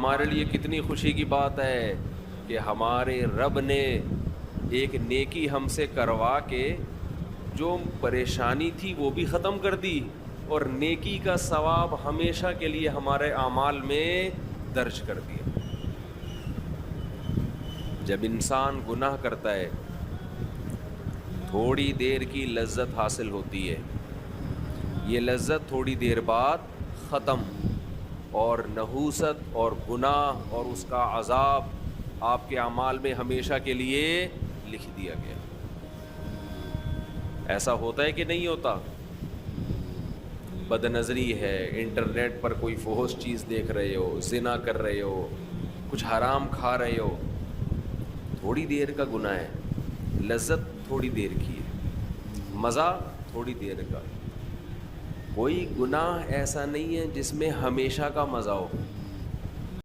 ہمارے لیے کتنی خوشی کی بات ہے کہ ہمارے رب نے ایک نیکی ہم سے کروا کے جو پریشانی تھی وہ بھی ختم کر دی، اور نیکی کا ثواب ہمیشہ کے لیے ہمارے اعمال میں درج کر دیا۔ جب انسان گناہ کرتا ہے تھوڑی دیر کی لذت حاصل ہوتی ہے، یہ لذت تھوڑی دیر بعد ختم، اور نحوست اور گناہ اور اس کا عذاب آپ کے اعمال میں ہمیشہ کے لیے لکھ دیا گیا۔ ایسا ہوتا ہے کہ نہیں ہوتا؟ بد نظری ہے، انٹرنیٹ پر کوئی فحش چیز دیکھ رہے ہو، زنا کر رہے ہو، کچھ حرام کھا رہے ہو، تھوڑی دیر کا گناہ ہے، لذت تھوڑی دیر کی ہے، مزہ تھوڑی دیر کا۔ کوئی گناہ ایسا نہیں ہے جس میں ہمیشہ کا مزہ ہو۔